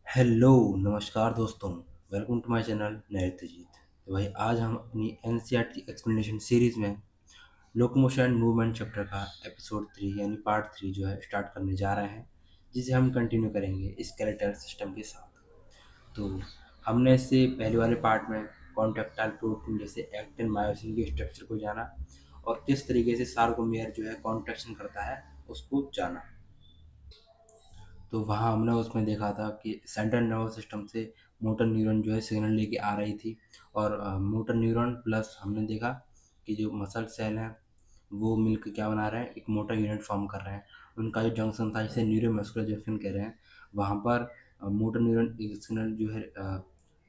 Hello, नमस्कार दोस्तों। Welcome to my channel Nrityajit. तो भाई आज हम अपनी एनसीईआरटी एक्सप्लेनेशन सीरीज में लोकोमोशन एंड मूवमेंट चैप्टर का एपिसोड 3 यानी पार्ट 3 जो है स्टार्ट करने जा रहे हैं, जिसे हम कंटिन्यू करेंगे स्केलेटल सिस्टम के साथ। तो हमने इससे पहले वाले पार्ट में कॉन्ट्रैक्टाइल प्रोटीन जैसे एक्टिन मायोसिन के स्ट्रक्चर को जाना और किस तरीके से सार्कोमेयर जो है कॉन्ट्रैक्शन करता है उसको जाना। तो वहाँ हमने उसमें देखा था कि सेंट्रल नर्वस सिस्टम से मोटर न्यूरॉन जो है सिग्नल लेके आ रही थी और मोटर न्यूरॉन प्लस हमने देखा कि जो मसल सेल हैं वो मिलकर क्या बना रहे हैं, एक मोटर यूनिट फॉर्म कर रहे हैं। उनका जो जंक्शन था जिसे न्यूरोमस्कुलर जंक्शन कह रहे हैं, वहाँ पर मोटर न्यूरॉन एक सिग्नल जो है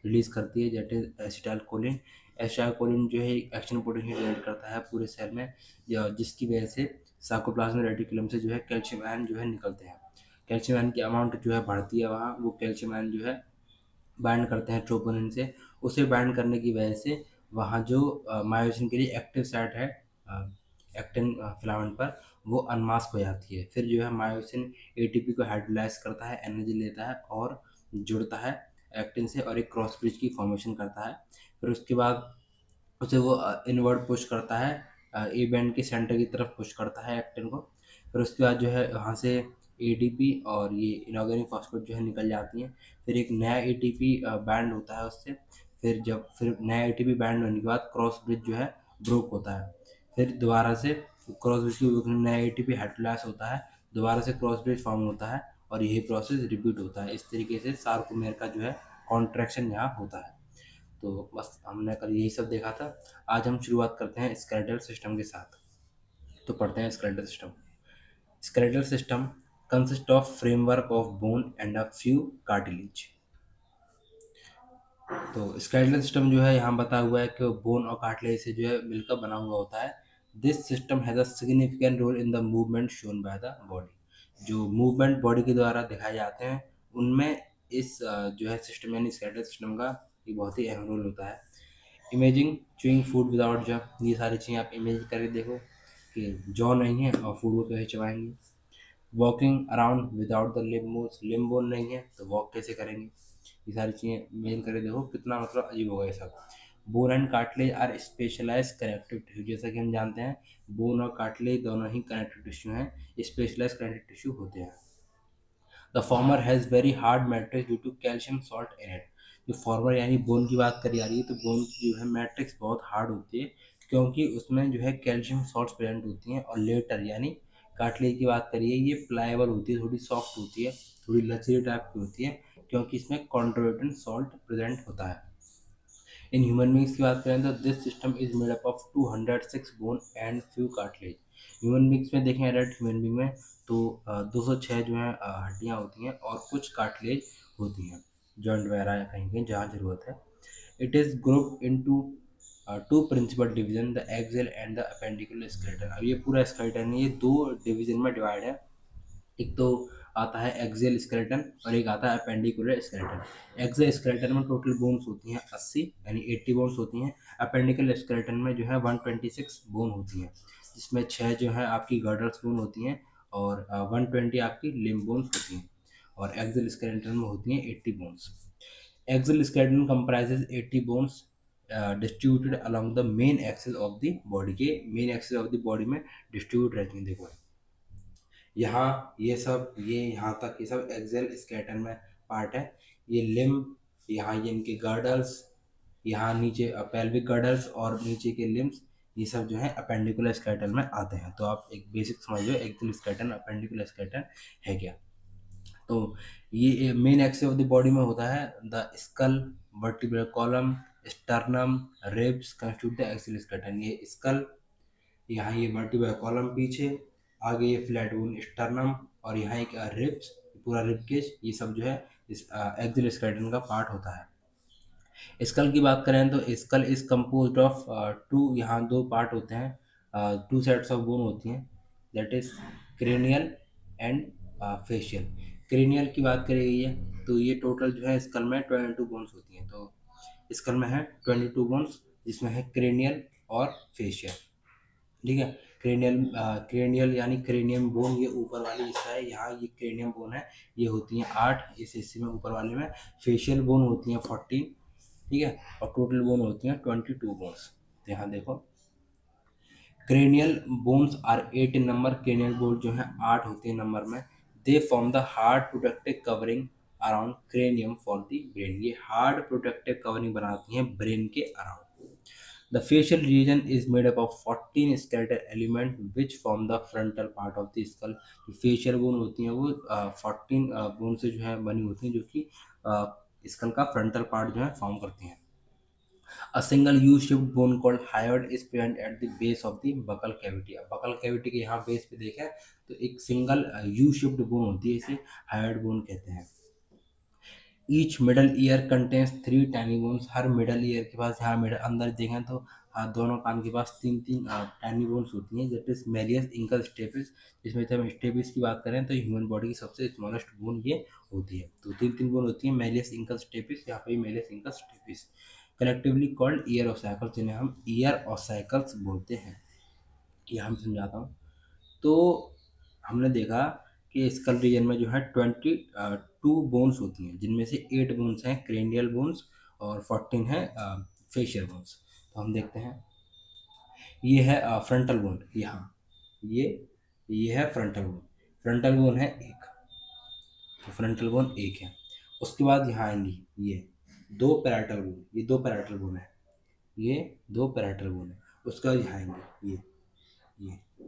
रिलीज करती है, दैट इज एसिटाइलकोलिन। एसिटाइलकोलिन जो है एक एक्शन पोटेंशियल जनरेट करता है पूरे सेल में, जिसकी वजह से सार्कोप्लाज्मिक रेटिकुलम से जो है कैल्शियम आयन जो है निकलते हैं। कैल्शियम आयन की अमाउंट जो है बढ़ती है, वहाँ वो कैल्शियम आयन जो है बाइंड करते हैं ट्रोपोनिन से। उसे बाइंड करने की वजह से वहाँ जो मायोसिन के लिए एक्टिव साइट है एक्टिन फिलामेंट पर, वो अनमास्क हो जाती है। फिर जो है मायोसिन एटीपी को हाइड्रोलाइज करता है, एनर्जी लेता है और जुड़ता है एक्टिन से और एक क्रॉस ब्रिज की फॉर्मेशन करता है। फिर उसके बाद उसे वो इनवर्ड पुश करता है, ए बैंड के सेंटर की तरफ पुश करता है एक्टिन को। फिर उसके बाद जो है वहाँ से एटीपी और ये इनऑर्गेनिक फॉस्फेट जो है निकल जाती हैं। फिर एक नया एटीपी बैंड होता है उससे। फिर नया एटीपी बैंड होने के बाद क्रॉस ब्रिज जो है ब्रोक होता है। फिर दोबारा से क्रॉस ब्रिज की नया एटीपी हाइड्रोलाइज होता है, दोबारा से क्रॉस ब्रिज फॉर्म होता है और यही प्रोसेस रिपीट होता है। इस तरीके से सार्कोमेयर का जो है कॉन्ट्रैक्शन यहाँ होता है। तो बस हमने कल यही सब देखा था। आज हम शुरुआत करते हैं स्केलेटल सिस्टम के साथ। तो पढ़ते हैं skeletal system. Skeletal system consist of framework of bone and a few cartilage. तो स्केलेटल सिस्टम जो है यहाँ बताया हुआ है कि बोन और कार्टिलेज से जो है मिलकर बना हुआ होता है। This system has a significant role in the movement shown by the body. जो मूवमेंट बॉडी के द्वारा दिखाए जाते हैं उनमें इस जो है सिस्टम यानी स्केलेटल सिस्टम का ये बहुत ही अहम रोल होता है। Imaging chewing food without jaw, ये सारी चीज़ें आप इमेज करके देखो कि जॉ नहीं है और फूड को कैसे चबाएंगे। Walking around without the limbs, limb bone नहीं है तो वॉक कैसे करेंगे। ये सारी चीज़ें इमेजिन करके देखो कितना मतलब अजीब होगा ये सब। Bone and cartilage are specialise connective tissue, जैसा कि हम जानते हैं बोन और कार्टिलेज दोनों ही कनेक्टिव टिश्यू हैं, स्पेशलाइज कनेक्टिव टिश्यू होते हैं। The former has very hard matrix due to calcium salt in it. जो फॉर्मर यानी बोन की बात करी जा रही है तो बोन की जो है मैट्रिक्स बहुत हार्ड होती है, क्योंकि उसमें जो है कैल्शियम सॉल्ट्स प्रेजेंट होती हैं। और लेटर यानी कार्टिलेज की बात करिए, ये प्लाएबल होती है, थोड़ी सॉफ्ट होती है, थोड़ी लचीली टाइप की होती है, क्योंकि इसमें कॉन्ट्रोवर्टेंट सॉल्ट प्रेजेंट होता है। इन ह्यूमन बींग्स की बात करें तो this system is made up of 206 bone and few cartilage. Human beings में देखें, एडल्ट ह्यूमन बींग में तो 206 जो है हड्डियाँ होती हैं और कुछ कार्टिलेज होती हैं, जॉइंट वगैरह या कहीं कहीं जहाँ जरूरत है। It is group into two principal division, the axial and the appendicular skeleton. अब ये पूरा स्केलेटन है, ये दो डिवीजन में डिवाइड है। एक तो आता है एक्सियल स्केलेटन और एक आता है अपेंडिकुलर स्केलेटन। एक्सियल स्केलेटन में टोटल बोन्स होती हैं 80 यानी 80 बोन्स होती हैं। अपेंडिकुलर स्केलेटन में जो है 126 बोन होती हैं, जिसमें 6 जो है आपकी गर्डल्स बोन होती हैं और 120 आपकी लिम्ब बोन्स होती हैं। और एक्सियल स्केलेटन में होती हैं 80 bones. Axial skeleton comprises 80 bones distributed along the main axis of the body, के main axis of the body में डिस्ट्रीब्यूट रहती हैं। देखो यहाँ ये सब, ये यहाँ तक ये सब एक्सेल स्केलेटन में पार्ट है। ये लिम्ब, यहाँ ये इनके गर्डल्स, यहाँ नीचे पेल्विक गर्डल्स और नीचे के लिम्स, ये सब जो है अपेंडिकुलर स्केलेटन में आते हैं। तो आप एक बेसिक समझ लो एक्सेल स्केलेटन अपेंडिकुलर स्केलेटन है क्या। तो ये main axis of the body में होता है the skull, vertebral column, sternum, ribs constitute the axial skeleton. ये स्कल, यहाँ ये वर्टिब्रल कॉलम पीछे, आगे ये फ्लैट बोन स्टर्नम और यहाँ एक रिब्स, पूरा रिब केज, ये सब जो है इस एक्सिल स्केलेटन का पार्ट होता है। स्कल की बात करें तो skull is composed of two, यहाँ दो पार्ट होते हैं, टू सेट्स ऑफ बोन होती हैं, that is cranial and facial. Cranial की बात करी गई है तो ये टोटल जो है स्कल में 22 बोन्स होती हैं। तो स्कल में है 22 बोन्स, जिसमें है क्रेनियल और फेशियल। ठीक है। क्रेनियल यानी क्रेनियम बोन ये ऊपर वाली हिस्सा है, यहाँ ये क्रेनियम बोन है, ये होती हैं 8 इस हिस्से में ऊपर वाले में। फेशियल बोन होती हैं 14, ठीक है, और टोटल बोन होती हैं 22 बोन्स। तो यहाँ देखो cranial bones are 8 in number, cranial bone जो है 8 होते हैं नंबर में। They form the hard protective covering around cranium for the brain, ये हार्ड प्रोटेक्टिव कवरिंग बनाती हैं ब्रेन के around. The facial region is made up of 14 skeletal element which form the frontal part of the skull। जो facial bone होती हैं वो 14 bone से जो है बनी होती हैं, जो कि स्कल का फ्रंटल पार्ट जो है फॉर्म करती हैं। A single U-shaped bone called hyoid is present at the base of the buccal cavity। अब buccal cavity के यहाँ बेस पे देखें तो एक सिंगल U-shaped bone होती है, इसे hyoid bone कहते हैं। Each middle ear contains 3 tiny bones, हर मिडल ईयर के पास, यहाँ मिडल अंदर देखें तो दोनों कान के पास 3 टाइनी बोन्स होती हैं। That is malleus incus stapes, जिसमें से हम स्टेपिस की बात करें तो ह्यूमन बॉडी की सबसे स्मॉलेस्ट बोन ये होती है। तो 3 बोन होती हैं, मेलियस इंकस स्टेपिस, यहाँ पे malleus incus stapes, collectively called ear ossicles, जिन्हें हम ईयर ऑसाइकल्स बोलते हैं। ये हम समझाता हूँ। तो हमने देखा कि स्कल रीजन में जो है 22 बोन्स होती हैं, जिनमें से 8 बोन्स हैं क्रेनियल बोन्स और 14 है फेशियल बोन्स। तो हम देखते हैं, ये है फ्रंटल बोन, यहाँ ये है फ्रंटल बोन, फ्रंटल बोन है एक, तो फ्रंटल बोन एक है। उसके बाद यहाँ आएंगी ये 2 पैराइटल बोन, ये 2 पैराइटल बोन है, ये 2 पैराइटल बोन है। उसके बाद यहाँ आएंगे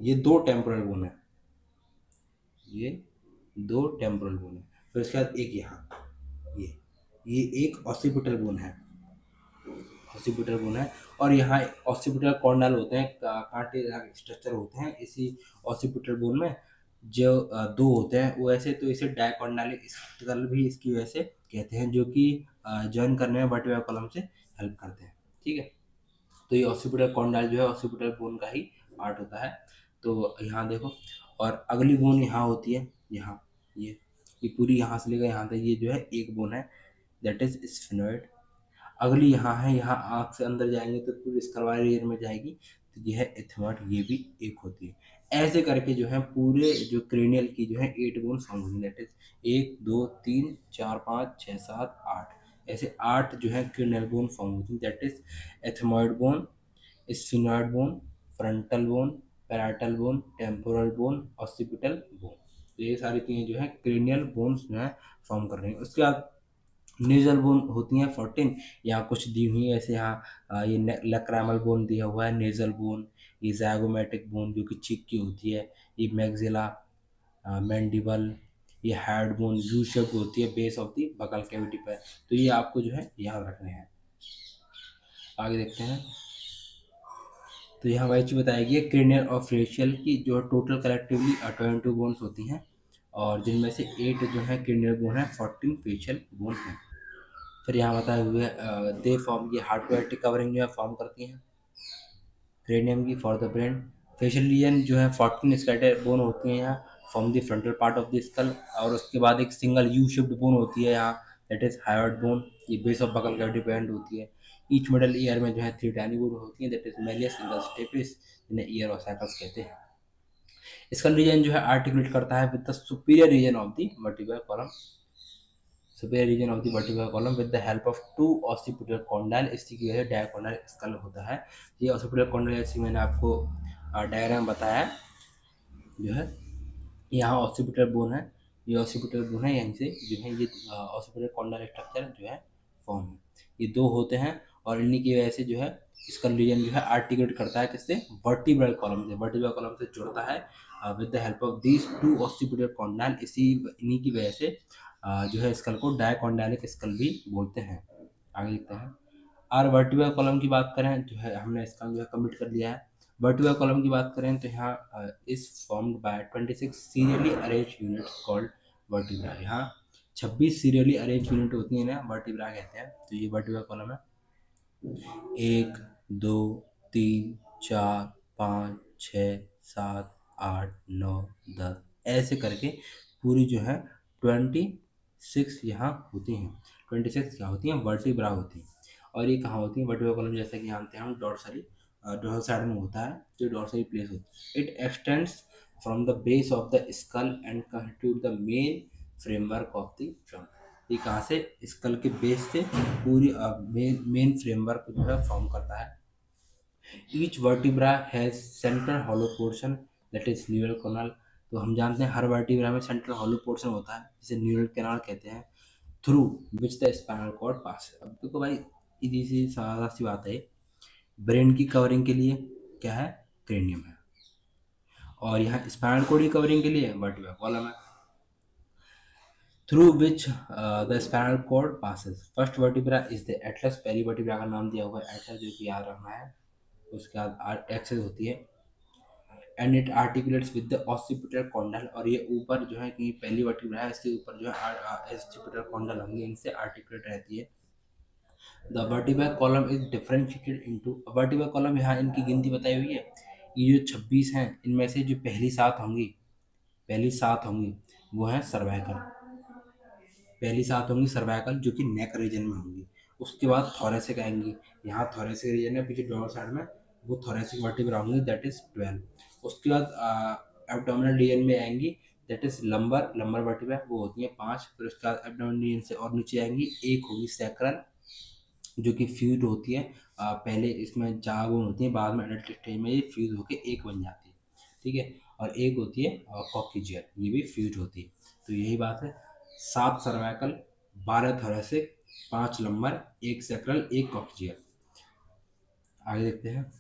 ये 2 टेम्पोरल बोन है, ये 2 टेम्पोरल बोन है। फिर उसके बाद एक यहाँ ये एक ऑसिपिटल बोन है, ऑसिपिटल बोन है। और यहाँ ऑसिपिटल कॉर्नल होते हैं, कांटे स्ट्रक्चर होते हैं इसी ऑसिपिटल बोन में, जो 2 होते हैं वो ऐसे, तो इसे डायकॉर्नल स्कल भी इसकी वजह से कहते हैं, जो कि जॉइन करने में वर्टिब्रल कॉलम से हेल्प करते हैं, ठीक है। तो ये ऑसिपिटल कॉर्नल जो है ऑसिपिटल बोन का ही पार्ट होता है। तो यहाँ देखो, और अगली बोन यहाँ होती है, यहाँ ये पूरी यहाँ से लेकर यहाँ तक ये जो है एक बोन है, दैट इज स्फेनॉइड। अगली यहाँ है, यहाँ आँख से अंदर जाएंगे तो पूरी स्कल रीजन में जाएगी, तो ये है एथमॉइड, ये भी एक होती है। ऐसे करके जो है पूरे जो क्रेनियल की जो है 8 बोन फॉर्म होंगी, दैट इज 1 2 3 4 5 6 7 8, ऐसे 8 जो है क्रेनियल बोन फॉर्म होती है, that is ethmoid bone, sphenoid bone, frontal bone, parietal bone, temporal bone, occipital bone. तो ये सारी चीज़ें जो है क्रेनियल बोन्स जो है फॉर्म कर रही हैं। उसके बाद नेजल बोन होती हैं 14, यहाँ कुछ दी हुई है, ऐसे यहाँ ये लैक्राइमल बोन दिया हुआ है, नेजल बोन, ये ज़ाइगोमैटिक बोन जो कि चीक की होती है, ये मैक्सिला, मैंडिबल, ये हेड बोन यू शेप्ड होती है base of the buccal cavity पर। तो ये आपको जो है याद रखने हैं। आगे देखते हैं, तो यहाँ वही चीज़ बताई गई है, क्रेनियल और फेशियल की जो टोटल कलेक्टिवली 22 बोन्स होती हैं, और जिनमें से 8 जो है क्रेनियल बोन है, 14 फेशियल बोन है। फिर यहाँ बताए हुए दे फॉर्म, ये हार्ड कवरिंग जो है फॉर्म करती हैं क्रेनियम की for the brain. Facial region जो है 14 स्केलेटल बोन होती हैं यहाँ, form the frontal part of the skull. और उसके बाद एक सिंगल यू शेप्ड बोन होती है यहाँ, दैट इज हायोइड बोन, ये बेस ऑफ बकल कैविटी पे एंड होती है। ईच मिडल ईयर में जो है 3 टाइनी बोन होती है, that is malleus single stapes, जिन्हें ईयर ऑसाइकल्स कहते हैं। स्कल रीजन जो है आर्टिकुलेट करता है with the superior region of the vertebral column, superior region of the vertebral column with the help of 2 occipital condyle, इसकी वजह से डायकोंडाइल स्कल होता है। ये occipital condyle जैसे मैंने आपको डायग्राम बताया जो है, यहाँ occipital बोन है, ये occipital बोन है, यहीं से जो है ये occipital condyle स्ट्रक्चर जो है फॉर्म है, ये 2 होते हैं, और इन्हीं की वजह से जो है स्कल रीजन जो है आर्टिकुलेट करता है किससे, वर्टिब्रल कॉलम से, वर्टिब्रल कॉलम से जुड़ता है with the help of these 2 occipital condyle। इन्हीं की वजह से जो है स्कल को डायकॉन्डाइलिक स्कल भी बोलते हैं। आगे देखते हैं, और वर्टिब्रल कॉलम की बात करें जो है, हमने इसका जो है कमिट कर लिया है। वर्टिब्रल कॉलम की बात करें तो यहाँ is formed by 26 serially arrange units called vertebra. यहाँ 26 सीरियली अरेंज यूनिट होती हैं ना, वर्टिब्रा कहते हैं। तो ये वर्टिब्रल कॉलम है, 1 2 3 4 5 6 7 8 9 10, ऐसे करके पूरी जो है 26 यहाँ होती हैं। 26 क्या होती हैं, वर्टिब्रा होती हैं। और ये कहाँ होती हैं वर्टिब्रल कॉलम, जैसा कि जानते हैं हम डॉर्सली डोर्सल साइड में होता है, जो डोर्सली प्लेस होता है। It extends from the base of the school and constitute the main framework of the trunk. ये कहाँ से, स्कल के बेस से पूरी मेन फ्रेमवर्क जो है फॉर्म करता है। Each vertebra has central hollow portion that is neural canal. तो हम जानते हैं हर वर्टिब्रा में सेंट्रल हॉलो पोर्शन होता है जिसे न्यूरल कैनाल कहते हैं, through which the spinal cord pass. अब देखो भाई, इसी सी सादा सी बात है, ब्रेन की कवरिंग के लिए क्या है, क्रेनियम है, और यहाँ स्पाइनल कॉर्ड की कवरिंग के लिए वर्टिब्रा कॉलम है, through which the spinal cord passes. First vertebra is the atlas, पहली वर्टिब्रा का नाम दिया हुआ है एटलस, जो कि याद रखना है। उसके बाद एक्सेस होती है, and it articulates with the occipital condyle, और ये ऊपर जो है कि पहली वर्टिब्रा है, इसके ऊपर जो है ऑसिपिटल कॉन्डल होंगे, इनसे आर्टिकुलेट रहती है। The vertebra column is differentiated into, vertebra column यहाँ इनकी गिनती बताई हुई है, ये जो 26 हैं, इनमें से जो पहली 7 होंगी वो है सर्वाइकल, पहली 7 होंगी सर्वाइकल जो कि नेक रीजन में होंगी। उसके बाद थोरेसिक आएंगी, यहाँ थोरेसिक रीजन है पीछे डोर साइड में, वो थोरेसिक वर्टिब्रा होंगी, दैट इज 12। उसके बाद एब्डोमिनल रीजन में आएंगी, दैट इज लंबर वर्टिब्रा, वो होती है 5। फिर उसके बाद एब्डोमिनल रीजन से और नीचे आएंगी, एक होगी सैक्रल जो कि फ्यूज होती है, पहले इसमें 4 बोन होती है, बाद में एडल्ट स्टेज में ये फ्यूज होकर एक बन जाती है, ठीक है। और एक होती है कॉक्सिजियर, ये भी फ्यूज होती है। तो यही बात है, 7 सर्वाइकल, 12 थोरेसिक, 5 लंबर, एक सैक्रल, एक कॉक्सिजियर। आगे देखते हैं।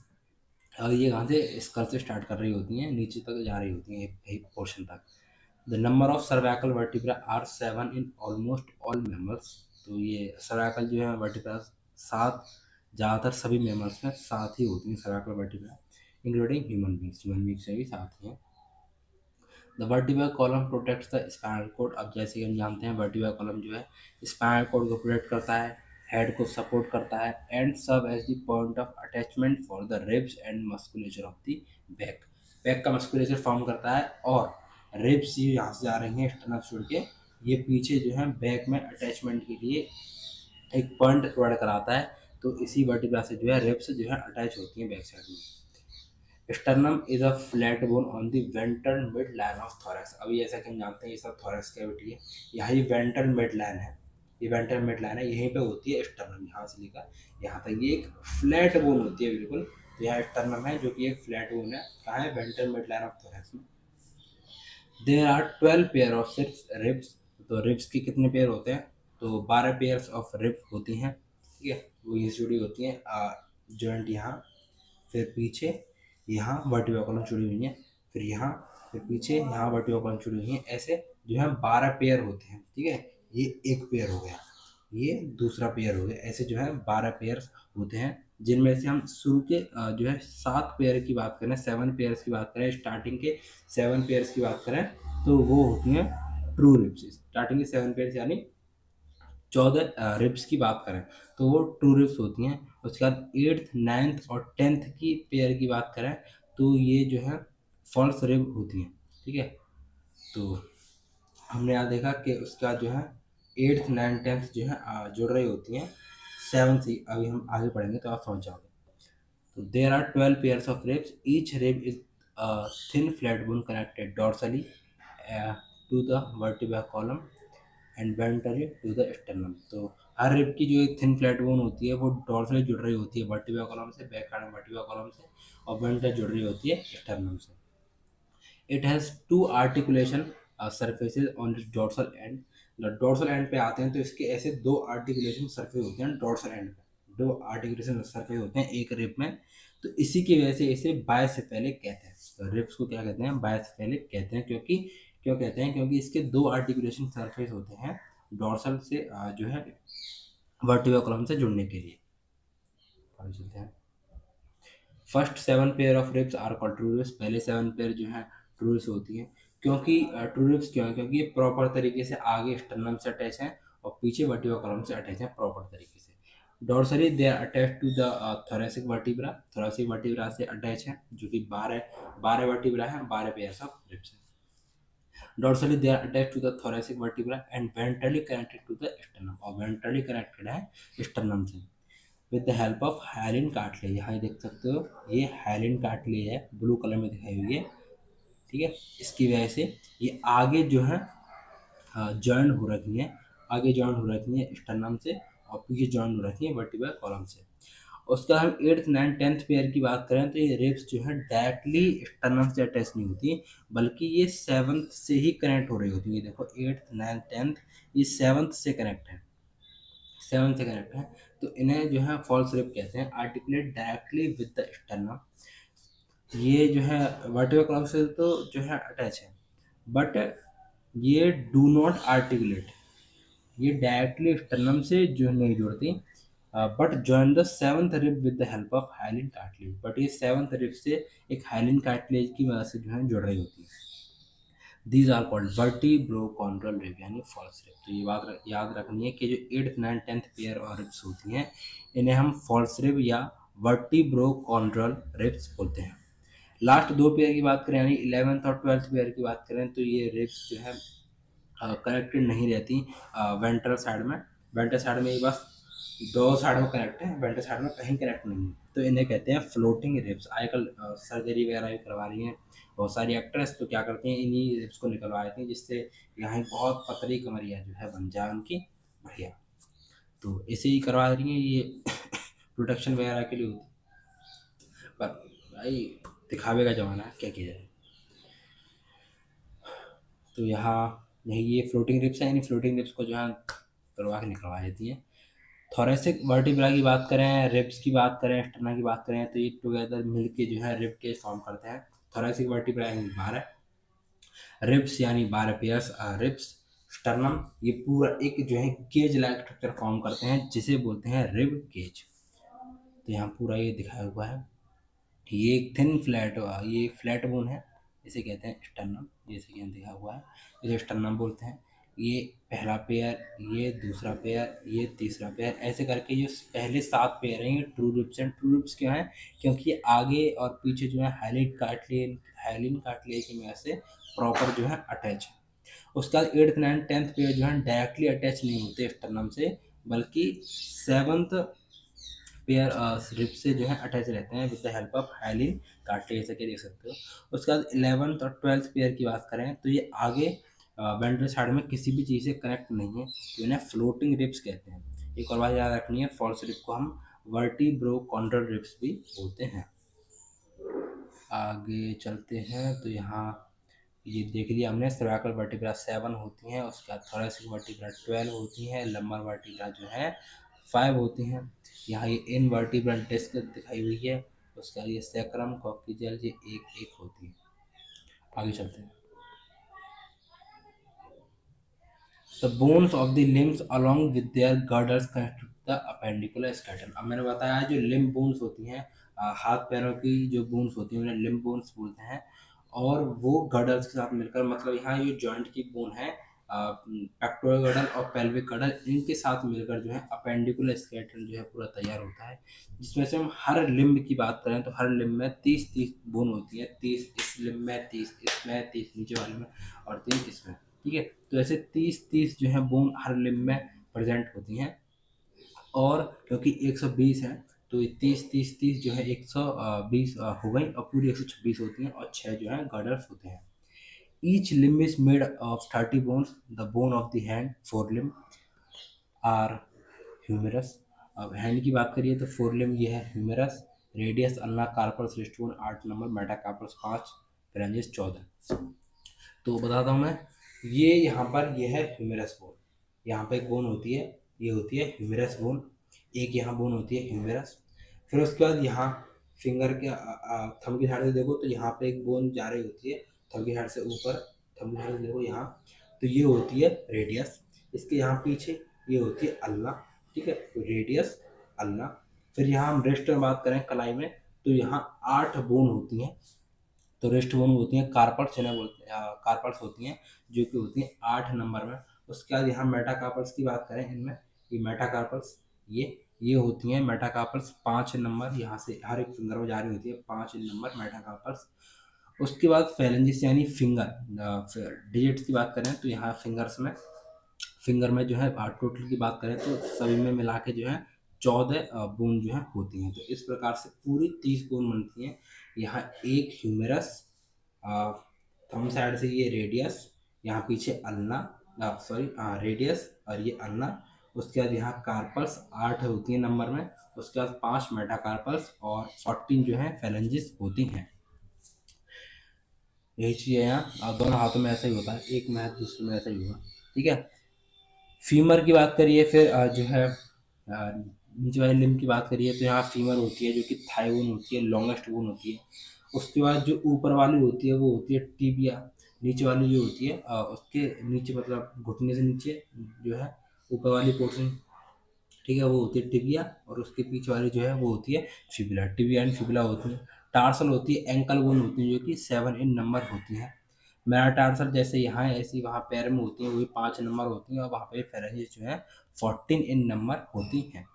और ये कहाँ से, स्कल से स्टार्ट कर रही होती हैं, नीचे तक जा रही होती हैं, एक पोर्शन तक। The number of cervical vertebra are 7 in almost all mammals. तो ये सर्वाइकल जो है वर्टिब्रा 7, ज़्यादातर सभी मेमल्स में 7 ही होती हैं cervical vertebra, including human beings से भी 7 ही हैं। The vertebra column protects the spinal cord. अब जैसे कि हम जानते हैं वर्टिब्रा कॉलम जो है स्पाइनल कॉर्ड को प्रोटेक्ट करता है, हेड को सपोर्ट करता है, and serve as the point of attachment for the ribs and musculature of the back. Back का मस्कुलेचर फॉर्म करता है, और रिब्स ये यहाँ से जा रही हैं स्टर्नम छोड़ के, ये पीछे जो है बैक में अटैचमेंट के लिए एक पॉइंट प्रोवाइड कराता है। तो इसी वर्टिब्रा से जो है रिब्स जो है अटैच होती हैं बैक साइड में। Sternum is a flat bone on the ventral mid line of thorax. अभी जैसा कि हम जानते हैं ये सब थोरैक्स कैविटी है, यहाँ ये वेंट्रल मिड लाइन है, ये वेंट्रल मिड लाइन है, यहीं पे होती है स्टर्नम, यहाँ से लेकर यहाँ तक ये एक फ्लैट बोन होती है बिल्कुल। तो यहाँ स्टर्नम है जो कि एक फ्लैट बोन है, कहाँ है, ventral mid line of thorax में। There are 12 pair of ribs. तो रिब्स के कितने पेयर होते हैं, तो 12 पेयर्स ऑफ रिब्स होती हैं, ठीक है। वो ये जुड़ी होती हैं, जॉइंट यहाँ, फिर पीछे यहाँ वर्टिब्रा कॉलम जुड़ी हुई है, फिर यहाँ, फिर पीछे यहाँ वर्टिब्रा कॉलम जुड़ी हुई है, ऐसे जो है 12 पेयर होते हैं, ठीक है। ये एक पेयर हो गया, ये दूसरा पेयर हो गया, ऐसे जो है 12 पेयर होते हैं, जिनमें से हम शुरू के जो है 7 पेयर की बात करें, 7 पेयर्स की बात करें, स्टार्टिंग के 7 पेयर्स की बात करें, तो वो होती हैं ट्रू रिब्स। स्टार्टिंग के 7 पेयर्स यानी 14 रिब्स की बात करें तो वो ट्रू रिब्स होती हैं। उसके बाद 8th 9th और 10th की पेयर की बात करें तो ये जो है फॉल्स रिब होती हैं, ठीक है। तो हमने यहाँ देखा कि उसके बाद जो है 8th 9th 10th जो है जुड़ रही होती हैं 7th से। अभी हम आगे पढ़ेंगे तो आप समझ जाओगे। तो there are 12 pairs of ribs, each rib is thin flat bone connected dorsally to the vertebra column and ventrally to the sternum. तो हर रिब की जो एक थिन फ्लैट बोन होती है वो डॉर्सली जुड़ रही होती है वर्टिब्रा कॉलम से, बैक कार्ड वर्टिब्रा कॉलम से, और वेंट्रली जुड़ रही होती है स्टर्नम से। It has 2 articulation surfaces on it's dorsal and. Dorsal and पे आते हैं तो इसके ऐसे 2 आर्टिकुलेशन सरफेस होते हैं डॉर्सल एंड पे, 2 आर्टिकुलेशन सरफेस होते हैं एक रिब में। तो इसी की वजह से इसे बायसेफेलिक कहते हैं। तो रिब्स को क्या कहते हैं, बायसेफेलिक कहते हैं, क्योंकि क्यों कहते हैं, क्योंकि इसके 2 आर्टिकुलेशन सरफेस होते हैं डॉर्सल से जो है वर्टिब्रा कॉलम से जुड़ने के लिए। आगे चलते हैं। First 7 pair of ribs are called true ribs. पहले 7 पेयर जो है ट्रू रिब्स होती हैं, क्योंकि ट्रू रिब्स क्यों है, क्योंकि ये प्रॉपर तरीके से आगे स्टर्नम से अटैच हैं और पीछे वर्टिब्रा कॉलम से अटैच हैं प्रॉपर तरीके से। Dorsally they are attach to the thoracic vertebra, thoracic vertebra से अटैच है, जो कि 12 वर्टिब्रा है, 12 पेयर्स ऑफ रिब्स हैं। Dorsally they are attach to the thoracic vertebra and ventrally connected to the sternum, और वेंट्रली कनेक्टेड है sternum से। With the help of hyaline cartilage. यहाँ ये देख सकते हो, ये हाइलिन कार्टिलेज है, ब्लू कलर में दिखाई हुई है, ठीक है। इसकी वजह से ये आगे जो है जॉइन हो रखी हैं, आगे जॉइन हो रखी हैं स्टर्नम से, और पीछे जॉइन हो रखी हैं वर्टिब्रल कॉलम से। उसके बाद हम 8th 9th 10th पेयर की बात करें तो ये रिब्स जो है डायरेक्टली स्टर्नम से अटैच नहीं होती, बल्कि ये 7th से ही कनेक्ट हो रही होती है। ये देखो 8th 9th 10th ये 7th से कनेक्ट है, 7th से कनेक्ट है। तो इन्हें जो है फॉल्स रिब कहते हैं। Articulate directly with the sternum, ये जो है वर्टिब्रल कॉलम से तो जो है अटैच है, बट ये डू नॉट आर्टिकुलेट, ये डायरेक्टली स्टर्नम से जो नहीं जुड़ती, but join the 7th rib with the help of hyaline cartilage. But ये 7th रिब से एक हाइलिन कार्टिलेज की मदद से जो है जुड़ रही होती है। दीज आर कॉल्ड वर्टिब्रोकॉन्ड्रल रिब, यानी फॉल्स रिब। तो ये बात याद रखनी है कि जो 8th 9th 10th पेयर और रिब्स होती हैं, इन्हें हम फॉल्स रिब या वर्टिब्रोकॉन्ड्रल रिब्स बोलते हैं। लास्ट दो पेयर की बात करें, यानी 11th और 12th पेयर की बात करें, तो ये रिब्स जो है कनेक्टेड नहीं रहती वेंट्रल साइड में। वेंट्रल साइड में ये बस दो साइड में कनेक्ट है, वेंट्रल साइड में कहीं कनेक्ट नहीं है, तो इन्हें कहते हैं फ्लोटिंग रिब्स। आजकल सर्जरी वगैरह भी करवा रही हैं बहुत सारी एक्ट्रेस, तो क्या करती हैं, इन्हीं रिब्स को निकलवा देती हैं, जिससे यहाँ बहुत पतली कमरिया जो है बन जाए उनकी बढ़िया। तो इसे ही करवा रही हैं, ये प्रोटेक्शन वगैरह के लिए होती है। पर भाई दिखावे का ज़माना है, क्या किया जाए। तो यहाँ यही ये फ्लोटिंग रिब्स हैं, इन फ्लोटिंग रिब्स को जो है करवा के निकलवा देती हैं। थोरेसिक वर्टिब्रा की बात करें, रिब्स की बात करें, स्टर्ना की बात करें, तो ये टुगेदर मिलके जो है रिब केज फॉर्म करते हैं। थोरेसिक वर्टिब्रा यानी 12 रिब्स, यानी 12 पेयर्स रिब्स। स्टर्नम ये पूरा एक जो है केज लाइक स्ट्रक्चर फॉर्म करते हैं, जिसे बोलते हैं रिब केज। तो यहाँ पूरा ये दिखाया हुआ है। ये एक थिन फ्लैट, ये फ्लैट बोन है, इसे कहते हैं स्टर्नम, जैसे कि यहाँ दिखा हुआ है, इसे स्टर्नम बोलते हैं। ये पहला पेयर, ये दूसरा पेयर, ये तीसरा पेयर, ऐसे करके जो पहले 7 पेयर हैं ये ट्रू रिब्स हैं। ट्रू रिब्स क्यों हैं? क्योंकि ये आगे और पीछे जो है हाइलिन कार्टिलेज की वजह से प्रॉपर जो है अटैच है। उसके बाद 8th 9th 10th पेयर जो है डायरेक्टली अटैच नहीं होते स्टर्नम से, बल्कि 7th पेयर रिब से जो है अटैच रहते हैं with the help of hyaline cartilage, जैसे कि देख सकते हो। उसके बाद 11th और 12th पेयर की बात करें, तो ये आगे वेंट्रल साइड में किसी भी चीज़ से कनेक्ट नहीं है, तो इन्हें फ्लोटिंग रिब्स कहते हैं। एक और बात याद रखनी है, फॉल्स रिब को हम वर्टिब्रोकॉन्ड्रल रिब्स भी बोलते हैं। आगे चलते हैं, तो यहाँ ये देख लिया हमने, सर्वाइकल वर्टिब्रा 7 होती हैं, उसके बाद थोरेसिक वर्टिब्रा 12 होती हैं, लंबर वर्टिब्रा जो है 5 होती हैं। यहाँ ये इनवर्टिब्रल डिस्क दिखाई हुई है, उसके बाद ये सैक्रम कॉक्सियल ये एक होती है। आगे चलते हैं। The bones of the limbs along with their girders constitute the appendicular skeleton. अब मैंने बताया जो लिम्ब बोन्स होती हैं, हाथ पैरों की जो बोन्स होती हैं उन्हें लिम्ब बोन्स बोलते हैं, और वो गर्डल्स के साथ मिलकर, मतलब यहाँ ये जॉइंट की बोन है, पेक्टोरल गर्डल और पेल्विक गर्डल, इनके साथ मिलकर जो है अपेंडिकुलर स्केलेटन जो है पूरा तैयार होता है। जिसमें से हम हर लिम्ब की बात करें तो हर लिम्ब में 30-30 बोन होती है, 30 इस लिम्ब में, 30 इसमें, 30 नीचे वाले में और 30 इसमें, ठीक है। तो ऐसे 30-30 जो है बोन हर लिम्ब में प्रेजेंट होती हैं, और क्योंकि 120 है तो 30-30-30 जो है 120 हो गई, और पूरी 126 होती हैं, और 6 जो है गर्डर्स होते हैं। Each limb is made of 30 bones. The bone of the hand, fore limb are humerus. अब हैंड की बात करिए तो फोर लिम्ब ये है humerus, radius ulna, carpals wrist bone 8 number, metacarpals 5, phalanges 14। तो बताता हूँ मैं, ये यहाँ पर ये है ह्यूमेरस बोन, यहाँ पे एक बोन होती है, ये होती है ह्यूमेरस बोन, एक यहाँ बोन होती है ह्यूमेरस। फिर उसके बाद यहाँ फिंगर के थंब की साइड से देखो तो यहाँ पे एक बोन जा रही होती है, थंब की साइड से ऊपर, थंब की साइड से देखो यहाँ, तो ये होती है रेडियस। इसके यहाँ पीछे ये होती है अल्ना, ठीक है, तो रेडियस अल्ना। फिर यहाँ हम रेस्ट में बात करें कलाई में, तो यहाँ 8 बोन होती हैं, तो रेस्ट बोन होती हैं कार्पल्स, जिन्हें बोलते हैं कार्पल्स होती हैं, जो कि होती हैं 8 नंबर में। उसके बाद यहाँ मेटाकार्पल्स की बात करें, इनमें ये मेटाकार्पल्स ये होती हैं मेटाकार्पल्स 5 नंबर, यहाँ से हर एक फिंगर में जा रही होती है 5 नंबर मेटाकार्पल्स। उसके बाद फेलेंजिस यानी फिंगर डिजिट्स की बात करें, तो यहाँ फिंगर में जो है टोटल की बात करें तो सभी में मिला के जो है 14 बोन जो है होती हैं। तो इस प्रकार से पूरी 30 बोन बनती हैं। यहाँ एक ह्यूमेरस, थंब साइड से ये रेडियस, यहाँ पीछे अल्ना, सॉरी रेडियस और ये अल्ना। उसके बाद यहाँ कार्पल्स 8 होती हैं नंबर में। उसके बाद 5 मेटाकार्पल्स और 14 जो है फेलेंजिस होती हैं। यही चीज़ है यहाँ, दोनों हाथों में ऐसा ही होता है, एक में है दूसरे में ऐसा ही होगा। ठीक है। फीमर की बात करिए फिर जो है नीचे वाले लिम्ब की बात करिए तो यहाँ फीमर होती है जो कि थाई बोन होती है, लॉन्गेस्ट बोन होती है। उसके बाद जो ऊपर वाली होती है वो होती है टिबिया। नीचे वाली जो होती है उसके नीचे मतलब घुटने से नीचे जो है ऊपर वाली पोर्शन, ठीक है, वो होती है टिबिया। और उसके पीछे वाली जो है वो होती है फिबुला। टिबिया एंड फिबुला होती है। टार्सल होती है, एंकल बोन होती है जो कि 7 इन नंबर होती है। मेटाटार्सल जैसे यहाँ है ऐसी वहाँ पैर में होती है, वही 5 नंबर होती हैं। और वहाँ पे फेरेंजिस जो है 14 इन नंबर होती हैं।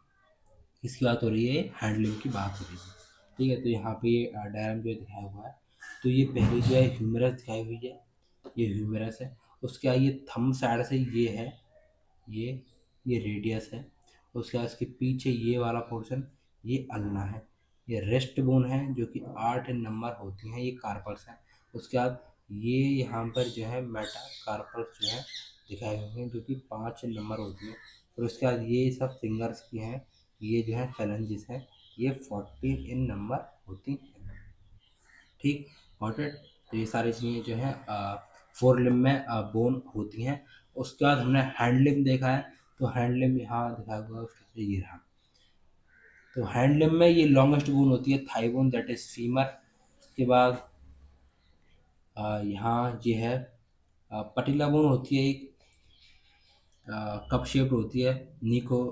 इसकी बात हो रही है, हैंडलिंग की बात हो रही है। ठीक है। तो यहाँ पे ये डायग्राम जो है दिखाया हुआ है। तो ये पहली जो है ह्यूमरस दिखाई हुई है, ये ह्यूमरस है। उसके बाद ये थंब साइड से ये है, ये ये रेडियस है। उसके बाद इसके पीछे ये वाला पोर्शन ये अल्ना है। ये रेस्ट बोन है जो कि 8 नंबर होती हैं, ये कार्पल्स हैं। उसके बाद ये यहाँ पर जो है मेटा कार्पल्स जो है दिखाए हुए हैं जो कि 5 नंबर होती हैं। फिर उसके बाद ये सब फिंगर्स की हैं, ये जो है फेलेंजिस है, ये 14 इन नंबर होती हैं। ठीक, गॉट इट। तो ये सारी चीज़ें जो है फोर लिम्ब में बोन होती हैं। उसके बाद हमने हैंड लिम्ब देखा है। तो हैंड लिम्ब यहाँ दिखाया हुआ है, उसके ये रहा। तो हैंड लिम्ब में ये लॉन्गेस्ट बोन होती है thigh bone, that is femur. उसके बाद यहाँ ये है पटिला बोन होती है, एक कप शेप्ड होती है, नी को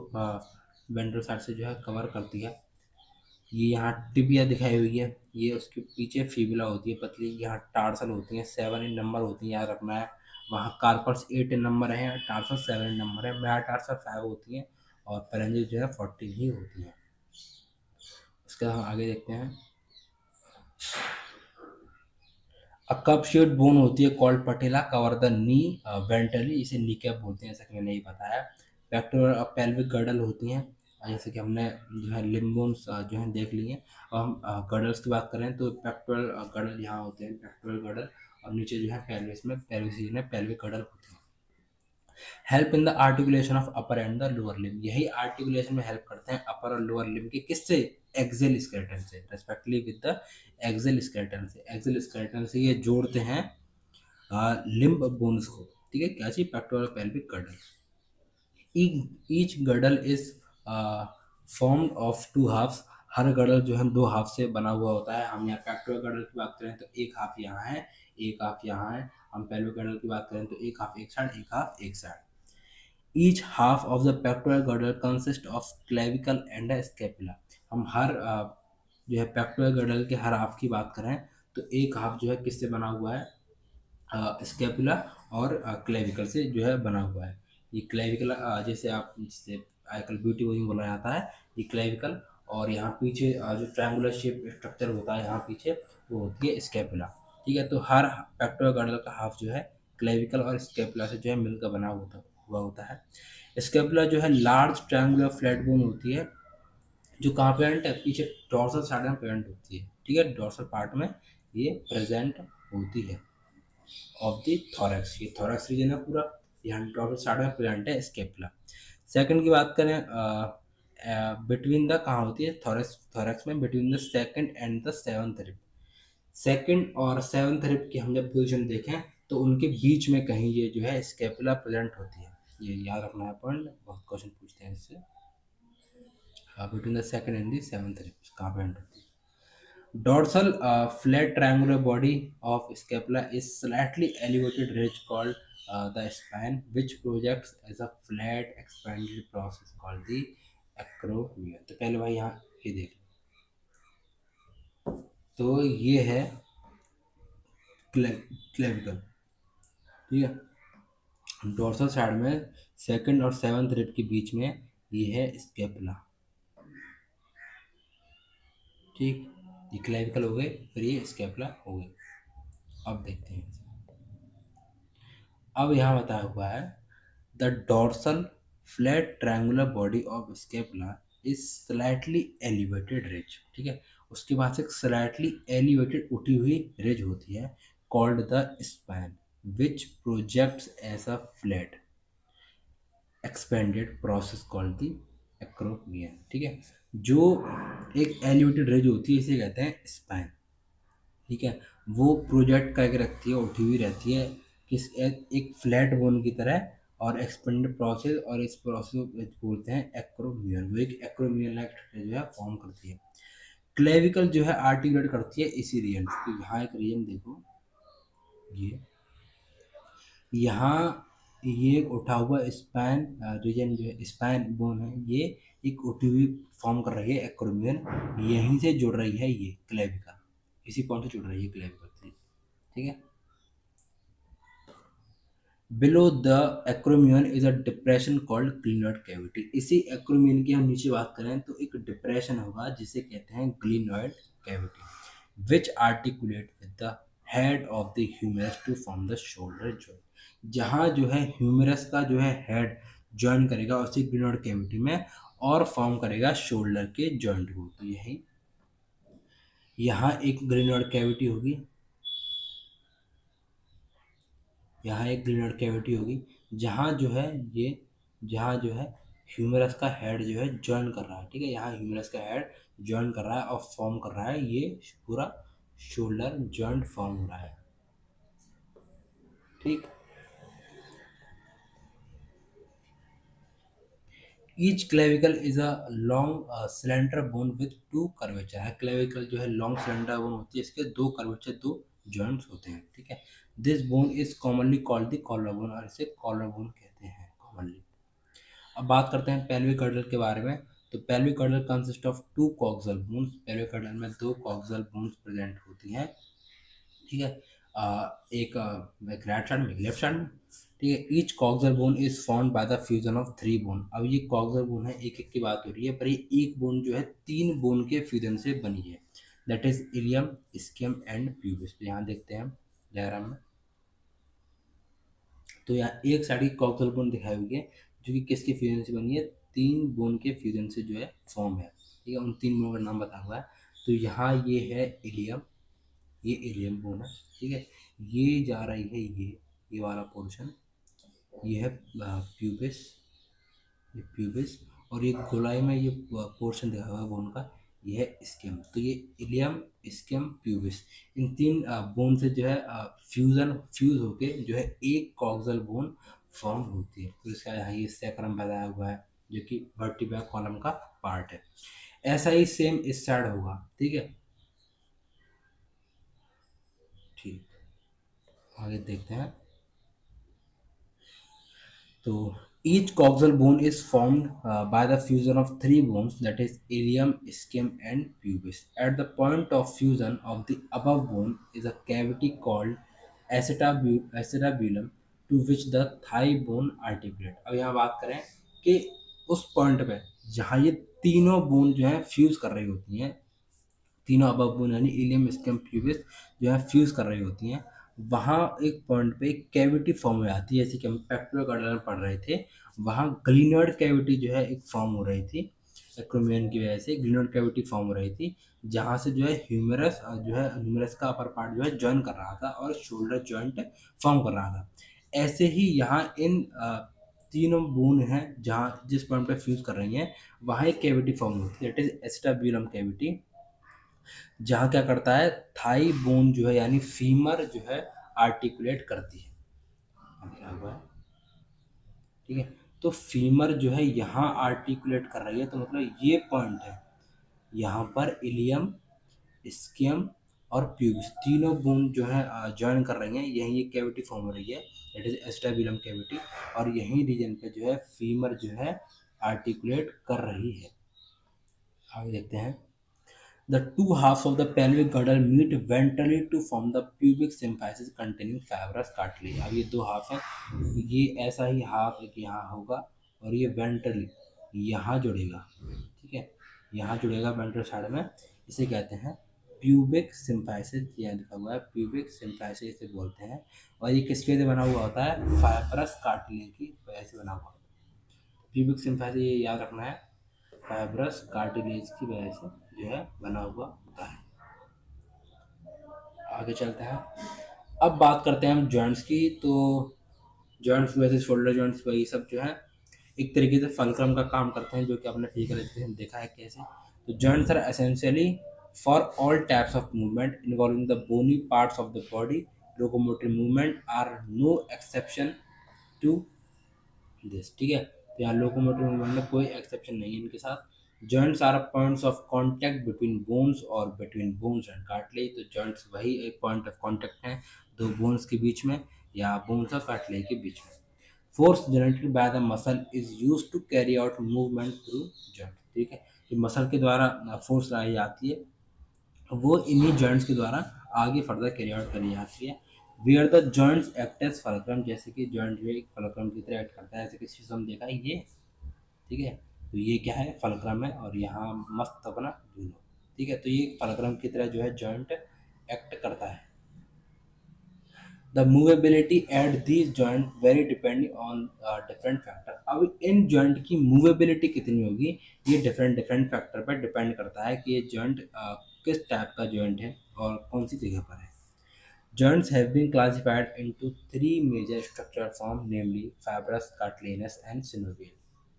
वेंट्रल साइड से जो है कवर करती है। ये यहाँ टिबिया दिखाई हुई है, ये उसके पीछे फीबुला होती है पतली। यहाँ टार्सल होती हैं, 7 इन नंबर होती हैं, याद रखना है। वहाँ कार्पल्स 8 इन नंबर है, टार्सल 7 इन नंबर है, मेटाटार्सल 5 होती हैं और फेरेंजिस जो है 14 ही होती हैं। उसके बाद हम आगे देखते हैं। अ कप शेप्ड बोन होती है called patella cover the knee ventrally, इसे नी कैप बोलते हैं, ऐसा कि मैंने नहीं बताया। पेक्टोरल और पेल्विक गर्डल होती हैं, जैसे कि हमने जो है लिम्ब बोन्स जो है देख लिए हैं। और हम गर्डल्स की बात करें तो पेक्टोरल गर्डल यहाँ होते हैं, पेक्टोरल गर्डल। और नीचे जो है पेल्विस में पेल्विस रीजन में पेल्विक गर्डल होते हैं। Help in the articulation of upper and the lower limb, यही आर्टिकुलेशन में हेल्प करते हैं अपर और लोअर लिम्ब के, किससे? एक्सेल स्केलेटन से, respectively with the axial skeleton से। एक्सेल स्केलेटन से ये जोड़ते हैं लिम्ब बोन्स को। ठीक है, क्या चीज? Pectoral pelvic girdle. Each girdle is formed of 2 halves, हर गर्डल जो है 2 हाफ से बना हुआ होता है। हम यहाँ पेक्टोरल गर्डल की बात करें तो एक हाफ यहाँ है, एक हाफ यहाँ है। हम पेल्विक गर्डल की बात करें तो एक हाफ एक साइड, एक हाफ एक side. Each half of the pectoral girdle consist of clavicle and scapula. हम हर जो है पेक्टोरल गर्डल के हर हाफ की बात करें तो एक हाफ जो है किससे बना हुआ है? स्कैपुला और क्लेविकल से जो है बना हुआ है। ये क्लेविकल जैसे आप जिससे आजकल ब्यूटी वॉइंग बोला जाता है, ये क्लेविकल। और यहाँ पीछे जो ट्रायंगुलर शेप स्ट्रक्चर होता है यहाँ पीछे, वो होती है स्कैपुला। ठीक है। तो हर पेक्टोरल गर्डल का हाफ जो है क्लेविकल और स्कैपुला से जो है मिलकर बना हुआ होता है। स्कैपुला जो है लार्ज ट्रायंगुलर फ्लैट बोन होती है जो कहाँ प्रेजेंट है? पीछे डोर्सल साइड में प्रेजेंट होती है। ठीक है, डोर्सल पार्ट में ये प्रेजेंट होती है ऑफ द थोरैक्स। ये थोरैक्स रीजन है पूरा, यहाँ डोर्सल साइड में प्रेजेंट है स्कैपुला। सेकंड की बात करें बिटवीन द कहाँ होती है? थोरैक्स, थोरैक्स में between the second and the seventh rib. Second और सेवंथ रिब की हम जब पोजीशन देखें तो उनके बीच में कहीं ये जो है स्कैपुला प्रेजेंट होती है। ये याद रखना है पॉइंट, बहुत क्वेश्चन पूछते हैं इससे। Between the second and the seventh rib कहाँ प्रेजेंट होती है? Dorsal flat triangular body of scapula is slightly elevated ridge called the spine, which projects as a flat expanded process called the acromion। तो पहले भाई यहाँ ये देख लो। तो ये है क्लेविकल। ठीक है, डोर्सल साइड में सेकंड और सेवंथ रिब के बीच में ये है स्कैपुला। ठीक, ये क्लेविकल हो गए, फिर ये स्कैपुला हो गए। अब देखते हैं, अब यहाँ बताया हुआ है the dorsal flat triangular body of scapula is slightly elevated ridge, ठीक है। उसके बाद से एक स्लाइटली एलिवेटेड उठी हुई रिज होती है called the spine which projects as a flat expanded process called the acromion, ठीक है। जो एक एलिवेटेड रिज होती है इसे कहते हैं स्पाइन, ठीक है। वो प्रोजेक्ट करके रखती है, उठी हुई रहती है किस एक फ्लैट बोन की तरह और एक्सपेंडेड प्रोसेस, और इस प्रोसेस को बोलते हैं एक्रोमियन। वो एक एक्रोमियन लाइक स्ट्रक्चर जो है फॉर्म करती है। क्लेविकल जो है आर्टिकुलेट करती है इसी रीजन, तो यहाँ एक रीजन देखो, ये यहाँ ये एक उठा हुआ स्पाइन रीजन जो है स्पाइन बोन है, ये एक उठी हुई फॉर्म कर रही है एक्रोमियन, यहीं से जुड़ रही है ये क्लेविकल, इसी पॉइंट से जुड़ रही है क्लेविकल से, ठीक है। Below the acromion is a depression called glenoid cavity. इसी एक्रोमियन की हम नीचे बात करें तो एक डिप्रेशन होगा जिसे कहते हैं glenoid cavity which articulate with the head of the humerus to form the shoulder joint. जहाँ जो है ह्यूमरस का जो है हेड ज्वाइन करेगा उसी ग्लिनॉइड कैविटी में और फॉर्म करेगा शोल्डर के जॉइंट को, तो यही यहाँ एक ग्लिनॉइड कैविटी होगी, यहाँ एक ग्लिनॉइड कैविटी होगी जहाँ जो है ये जहाँ जो है ह्यूमरस का हेड जो है ज्वाइन कर रहा है, ठीक है। यहाँ ह्यूमरस का हेड ज्वाइन कर रहा है और फॉर्म कर रहा है ये पूरा शोल्डर जॉइंट फॉर्म हो रहा है, ठीक। Each clavicle is a long cylinder bone with to curvature है। क्लेविकल जो है लॉन्ग सिलेंडर बोन होती है, इसके दो कर्वेचर दो जॉइंट्स होते हैं, ठीक है। This bone is commonly called the collar bone, और इसे कॉलर बोन कहते हैं कॉमनली। अब बात करते हैं पेल्विक गर्डल के बारे में। तो pelvic girdle consist of two coxal bones. Pelvic girdle में दो कॉक्सल बोन्स प्रेजेंट होती हैं, ठीक है। एक राइट साइड में एक लेफ्ट साइड में, ठीक है। Each coxal bone is formed by the fusion of three bone. अब ये कॉक्सल बोन है, एक एक की बात हो रही है, पर ये एक बोन जो है तीन बोन के फ्यूजन से बनी है, that is ilium ischium and pubis. तो यहाँ देखते हैं डायग्राम में, तो यहाँ एक साइड की कॉक्सल बोन दिखाई हुई है जो कि किसके फ्यूजन से बनी है, तीन बोन के फ्यूजन से जो है फॉर्म है, ठीक है। उन तीन बोन का नाम बता हुआ है। तो यहाँ ये है इलियम, ये इलियम बोन है, ठीक है। ये जा रही है ये वाला पोर्शन, ये है प्यूबिस, ये प्यूबिस, और ये गोलाई में ये पोर्शन दिखा हुआ है बोन का, ये है स्किम। तो ये इलियम स्किम प्यूबिस, इन तीन बोन से जो है फ्यूज होके जो है एक कॉक्सल बोन फॉर्म होती है। तो इसका यहाँ ये सैक्रम बताया हुआ है जो कि वर्टिब्रा कॉलम का पार्ट है। ऐसा ही सेम इस साइड होगा, ठीक है, ठीक। आगे देखते हैं। तो each coxal bone is formed by the fusion of three bones, that is ilium, ischium and pubis. At the point of fusion of the above bone is a cavity called acetabulum to which the thigh bone articulate। अब यहाँ बात करें कि उस point पे जहाँ ये तीनों बोन जो है फ्यूज कर रही होती हैं, तीनों अबव बोन यानी इलियम स्कैम प्यूबिस जो है फ्यूज कर रही होती हैं, वहाँ एक पॉइंट पे एक कैविटी फॉर्म हो जाती है, जैसे कि हम पेक्टोरल गार्डन में पढ़ रहे थे। वहाँ ग्लिनॉइड कैविटी जो है एक फॉर्म हो रही थी, एक्रोमियन की वजह से ग्लिनॉइड कैविटी फॉर्म हो रही थी, जहाँ से जो है ह्यूमरस जो है ह्यूमरस का अपर पार्ट जो है ज्वाइन कर रहा था और शोल्डर जॉइंट फॉर्म कर रहा था। ऐसे ही यहाँ इन तीनों बोन हैं जहाँ जिस पॉइंट पे फ्यूज कर रही हैं वहाँ एक कैविटी फॉर्म होती है, दैट इज एस्टाब्यूलम कैविटी, जहाँ क्या करता है थाई बोन जो है यानी फीमर जो है आर्टिकुलेट करती है। क्या हुआ है, ठीक है। तो फीमर जो है यहाँ आर्टिकुलेट कर रही है, तो मतलब ये पॉइंट है, यहाँ पर इलियम स्कियम और प्यूबिस तीनों बोन जो है ज्वाइन कर रही हैं, यहीं ये कैविटी फॉर्म हो रही है, दैट इज एस्टाबिलम कैविटी, और यहीं रीजन पे जो है फीमर जो है आर्टिकुलेट कर रही है। आगे देखते हैं। The two halves of the pelvic girdle meet ventrally to form the pubic symphysis containing fibrous cartilage। अब ये दो हाफ हैं, ये ऐसा ही हाफ एक यहाँ होगा और ये वेंट्रली यहाँ जुड़ेगा, ठीक है, यहाँ जुड़ेगा वेंट्रल साइड में, इसे कहते हैं प्यूबिक सिम्फाइसिस। यहाँ लिखा हुआ है प्यूबिक सिम्फाइसिस इसे बोलते हैं, और ये किसके लिए बना हुआ होता है, फाइब्रस कार्टिलेज की वजह से बना हुआ होता है। प्यूबिक सिम्फाइसिस ये याद रखना है, फाइब्रस कार्टिलेज की वजह से जो है बना हुआ होता है। आगे चलते हैं। अब बात करते हैं हम जॉइंट्स की। तो जॉइंट्स वैसे शोल्डर जॉइंट्स वही सब जो है एक तरीके से फलक्रम का काम करते हैं, जो कि आपने फिजिकल एजुकेशन देखा है कैसे। तो joints are essentially for all types of movement involving the bony parts of the body. Locomotive movement are no exception to this, ठीक है। तो यहाँ लोकोमोटिव मूवमेंट में कोई एक्सेप्शन नहीं है इनके साथ। Joints are points of contact between bones और बिटवीन बोन्स एंड कार्टिलेज। तो जॉइंट्स वही एक पॉइंट ऑफ कांटेक्ट है दो बोन्स के बीच में या बोन्स और कार्टिलेज के बीच में। Force generated by the muscle is used to carry out movement through joint, ठीक है। जो मसल के द्वारा फोर्स लाई जाती है वो इन्हीं जॉइंट्स के द्वारा आगे फर्दर कैरी आउट करी जाती है। Where the joints act as fulcrum, जैसे कि जॉइंट जो एक फलक्रम की तरह एक्ट करता है, ऐसे किसी चीज़ हम देखा है ये, ठीक है। तो ये क्या है, फलक्रम है और यहाँ मस्त अपना झूलो, ठीक है। तो ये फलक्रम की तरह जो है जॉइंट एक्ट करता है। The movability at these joint very depending on different factor. अब इन जॉइंट की मूवेबिलिटी कितनी होगी ये डिफरेंट डिफरेंट फैक्टर पर डिपेंड करता है कि ये जॉइंट किस टाइप का जॉइंट है और कौन सी जगह पर है। Joints have been classified into three major structural forms, namely fibrous, cartilaginous and synovial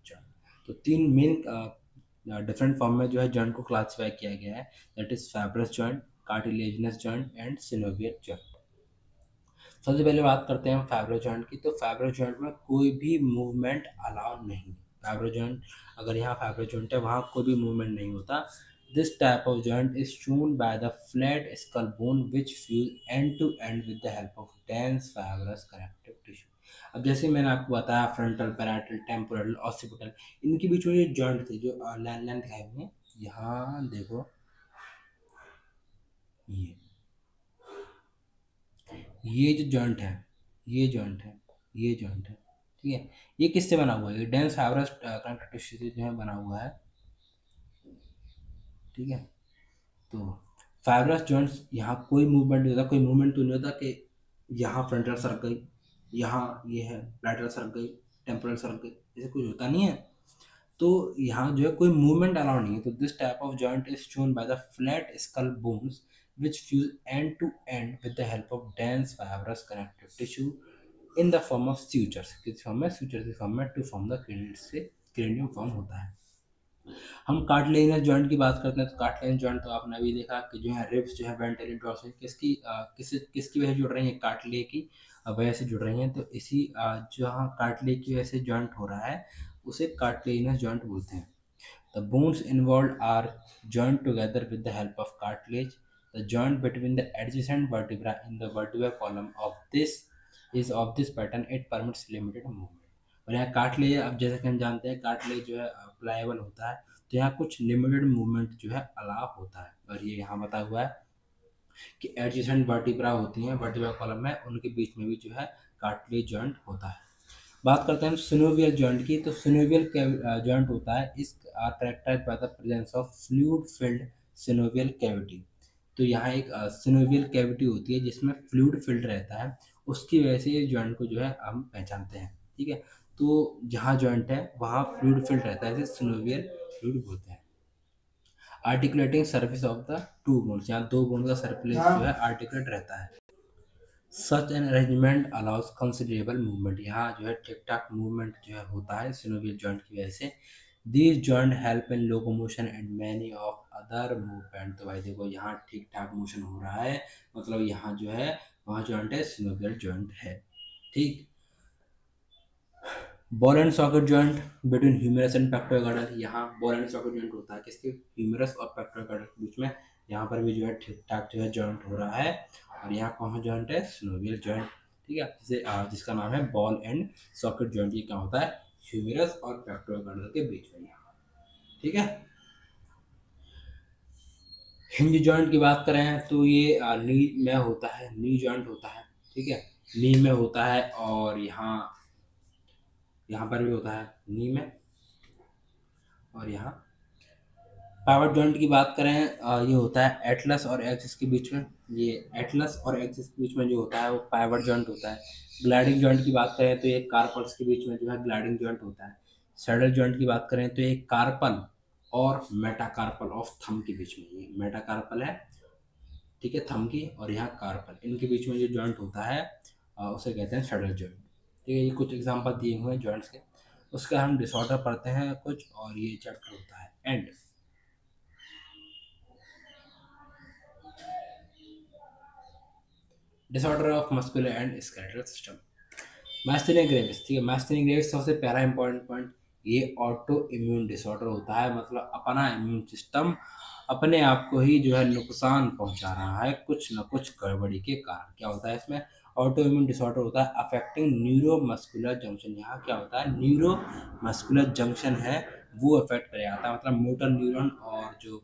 joint. तो तीन मेन डिफरेंट फॉर्म में जो है जॉइंट को क्लासिफाई किया गया है, that is fibrous joint, cartilaginous joint and synovial joint. सबसे पहले बात करते हैं फाइब्रस जॉइंट की। तो फाइब्रस जॉइंट में कोई भी मूवमेंट अलाउ नहीं है। फाइब्रस जॉइंट, अगर यहाँ फाइब्रस जॉइंट है वहाँ कोई भी मूवमेंट नहीं होता। This type of joint is shown by the flat skull bone which fuse end to end with the help of dense fibrous connective tissue. अब जैसे मैंने आपको बताया फ्रंटल, पैराइटल, टेम्पोरल, ऑसिपिटल, इनके बीच में ये जॉइंट थे जो लाइन दिखाई हुई है। यहाँ देखो ये जो जॉइंट है, ये जॉइंट है, ये जॉइंट है, ठीक है। ये किससे बना हुआ है, ये डेंस फाइब्रस कनेक्टिव टिश्यू से जो है बना हुआ है, ठीक है। तो फाइब्रस जॉइंट्स, यहाँ कोई मूवमेंट नहीं होता, कोई मूवमेंट तो नहीं होता कि यहाँ फ्रंटल सरक गई, यहाँ ये है लैटरल सरक गई, टेम्पोरल सरक गई, ऐसे कुछ होता नहीं है। तो यहाँ जो है कोई मूवमेंट अलाउ नहीं है। तो this type of joint is shown by the flat skull bones which fuse end to end with the help of dense fibrous connective tissue in the form of sutures। किस form में, sutures की form में, to form the cranium से cranium form होता है। हम cartilaginous joint की बात करते हैं। तो कार्टिलेजिनस जॉइंट तो आपने अभी देखा कि जो है रिब्स जो है वेंट्रली डॉर्सल किसकी वजह से जुड़ रही है, कार्टिलेज की वजह से जुड़ रही हैं। तो इसी जहाँ कार्टिलेज की वजह से जॉइंट हो रहा है उसे कार्टिलेजिनस जॉइंट बोलते हैं। The bones involved are joined together with the help of cartilage. The joint between the adjacent vertebra in the vertebral column of this is of this pattern. It permits limited movement. और यहाँ cartilage, अब जैसा कि हम जानते हैं cartilage जो है प्लायबल होता है, तो यहाँ कुछ लिमिटेड मूवमेंट जो है अलाउ होता है। और ये यहाँ बता हुआ है कि एडजेसेंट वर्टिब्रा होती हैं वर्टिब्रल कॉलम में, उनके बीच में भी जो है कार्टिलेज जॉइंट होता है। बात करते हैं सिनोवियल जॉइंट की। तो सिनोवियल जॉइंट होता है, is characterised by the presence of fluid filled synovial cavity. तो यहाँ एक सिनोवियल कैविटी होती है जिसमें फ्लूइड फिल्ड रहता है, उसकी वजह से ये जॉइंट को जो है हम पहचानते हैं, ठीक है। तो जहाँ जॉइंट है वहाँ फ्लूइड फिल्ड रहता है, इसे सिनोवियल फ्लूइड बोलते हैं। Articulating surface of the two bones, यहाँ दो बोन का सर्फेस जो है आर्टिकुलेट रहता है। Such an arrangement allows considerable movement, यहाँ जो है ठीक ठाक मूवमेंट जो है होता है सिनोवियल जॉइंट की वजह से। These joint help in locomotion and many of other movement. तो भाई देखो यहाँ ठीक ठाक मोशन हो रहा है, मतलब यहाँ जो है वहाँ जॉइंट है, सिनोवियल जॉइंट है, ठीक। Ball and socket joint between humerus and pectoral, यहाँ बॉल एंड सॉकेट जॉइंट होता है किसके, ह्यूमरस और पेक्टोराल के बीच में। यहाँ पर भी जो है ठीक ठाक जो है जॉइंट हो रहा है। और यहाँ कौन सा जॉइंट है, सिनोवियल जॉइंट, ठीक है, जिसका नाम है बॉल एंड सॉकेट जॉइंट। ये क्या होता है, ह्यूमरस और पेक्टोराल के बीच में, ठीक है। हिंज जॉइंट की बात करें तो ये नी में होता है, नी जॉइंट होता है, ठीक है, नी में होता है। और यहाँ पर भी होता है नी में, और यहाँ पाइवट जॉइंट की बात करें ये होता है एटलस और एक्सिस के बीच में। ये एटलस और एक्सिस के बीच में जो होता है वो पाइवट जॉइंट होता है। ग्लाइडिंग जॉइंट की बात करें तो ये कार्पल्स के बीच में जो है ग्लाइडिंग जॉइंट होता है। सैडल जॉइंट की बात करें तो ये कार्पल और मेटाकार्पल ऑफ थंब के बीच में। ये मेटाकार्पल है, ठीक है, थंब की, और यहाँ कार्पल, इनके बीच में जो जॉइंट होता है उसे कहते हैं सैडल जॉइंट। ठीक है, ये कुछ एग्जांपल दिए हुए हैं जॉइंट्स के। उसका हम डिसऑर्डर पढ़ते हैं कुछ, और ये चैप्टर होता है end. Disorder of muscular and skeletal system. Myasthenia gravis, ठीक है, मैस्थेनिया ग्रेविस सबसे पहला इंपॉर्टेंट पॉइंट, ये ऑटो इम्यून डिसऑर्डर होता है, मतलब अपना इम्यून सिस्टम अपने आप को ही जो है नुकसान पहुंचा रहा है कुछ न कुछ गड़बड़ी के कारण। क्या होता है इसमें? ऑटो इम्यून डिसऑर्डर होता है अफेक्टिंग न्यूरोमस्कुलर जंक्शन। यहाँ क्या होता है, न्यूरोमस्कुलर जंक्शन है वो अफेक्ट कर जाता है, मतलब मोटर न्यूरॉन और जो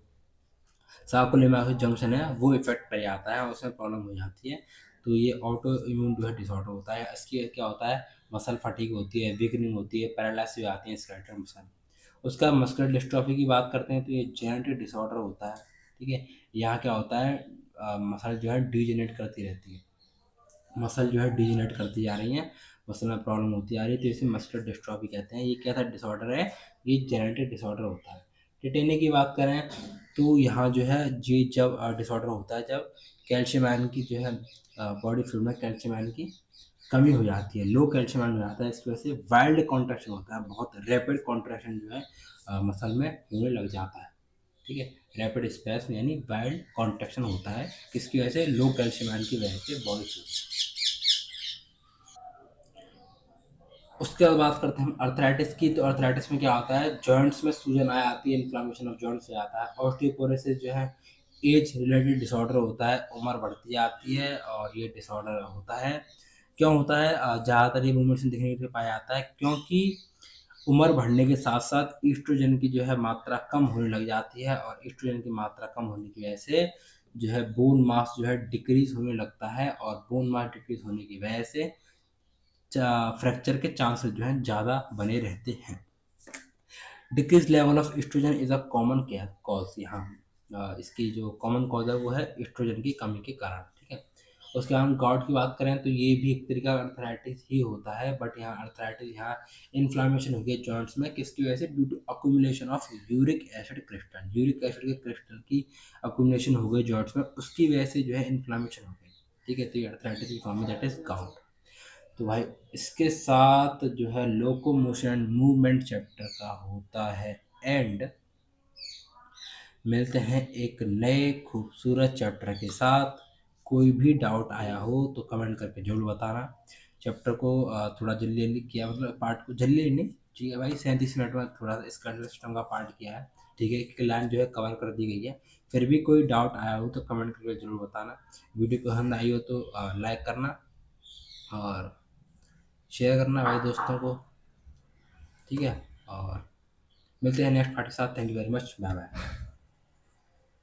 सार्कोलेमास जंक्शन है वो इफेक्ट कर जाता है, उसमें प्रॉब्लम हो जाती है। तो ये ऑटो इम्यून जो है डिसऑर्डर होता है। इसकी क्या होता है, मसल फटीग होती है, वीकनिंग होती है, पैरालिसिस आती है स्केलेटल मसल। उसका मस्कुलर डिस्ट्रॉफी की बात करते हैं तो ये जेनेटिक डिसऑर्डर होता है। ठीक है, यहाँ क्या होता है, मसल जो है डीजेनेरेट करती रहती है, मसल जो है डीजेनेरेट करती जा रही हैं, मसल में प्रॉब्लम होती आ रही है, तो इसे मस्कुलर डिस्ट्रॉफी कहते हैं। ये क्या था डिसऑर्डर है, ये जेनेटिक डिसऑर्डर होता है। टिटेनिया की बात करें तो यहाँ जो है ये जब डिसऑर्डर होता है जब कैल्शियम आयन की जो है बॉडी फ्लूइड में कैल्शियम आयन की कमी हो जाती है, लो कैल्शियम आयन हो जाता है, इसकी वजह से वाइल्ड कॉन्ट्रैक्शन होता है, बहुत रैपिड कॉन्ट्रैक्शन जो है मसल में होने लग जाता है। ठीक है, रैपिड स्पैस्म यानी वाइल्ड कॉन्ट्रैक्शन होता है, किसकी वजह से? लो कैल्शियम आयन की वजह से बॉडी फ्लूइड। उसके बाद बात करते हैं हम अर्थराइटिस की। तो अर्थराइटिस में क्या होता है, जॉइंट्स में सूजन आ जाती है, इन्फ्लामेशन ऑफ जॉइंट्स हो जाता है। ऑस्टियोपोरोसिस जो है एज रिलेटेड डिसऑर्डर होता है, उम्र बढ़ती जाती है और ये डिसऑर्डर होता है। क्यों होता है? ज़्यादातर ये मूवमेंट्स देखने के लिए पाया जाता है क्योंकि उम्र बढ़ने के साथ साथ ईस्ट्रोजन की जो है मात्रा कम होने लग जाती है, और ईस्ट्रोजन की मात्रा कम होने की वजह से जो है बोन मास जो है डिक्रीज होने लगता है, और बोन मास डिक्रीज होने की वजह से फ्रैक्चर के चांसेस जो हैं ज़्यादा बने रहते हैं। Decrease level of oestrogen is a common cause. यहाँ इसकी जो कॉमन कॉज है वो है एस्ट्रोजन की कमी के कारण। ठीक है, उसके बाद हम गॉट की बात करें तो ये भी एक तरीका का अर्थराइटिस ही होता है, बट यहाँ अर्थराइटिस यहाँ इन्फ्लामेशन हो गई जॉइंट्स में, किसकी वजह से? Due to accumulation of uric acid crystal, uric acid के क्रिस्टल की अक्यूमुलेशन हो गई जॉइंट्स में, उसकी वजह से जो है इन्फ्लामेशन हो गई। ठीक है, तो ये अर्थराइटिस की फॉर्म में दैट इज गाउट। तो भाई इसके साथ जो है लोकोमोशन एंड मूवमेंट चैप्टर का होता है एंड। मिलते हैं एक नए खूबसूरत चैप्टर के साथ। कोई भी डाउट आया हो तो कमेंट करके जरूर बताना। चैप्टर को थोड़ा जल्दी जल्दी किया, मतलब पार्ट को जल्दी नहीं, ठीक है भाई, 37 मिनट में थोड़ा स्केलेटल सिस्टम का पार्ट किया है। ठीक है, एक लाइन जो है कवर कर दी गई है। फिर भी कोई डाउट आया हो तो कमेंट करके जरूर बताना। वीडियो पसंद आई हो तो लाइक करना और शेयर करना भाई दोस्तों को। ठीक है, और मिलते हैं नेक्स्ट पार्ट के साथ। Thank you very much, bye bye.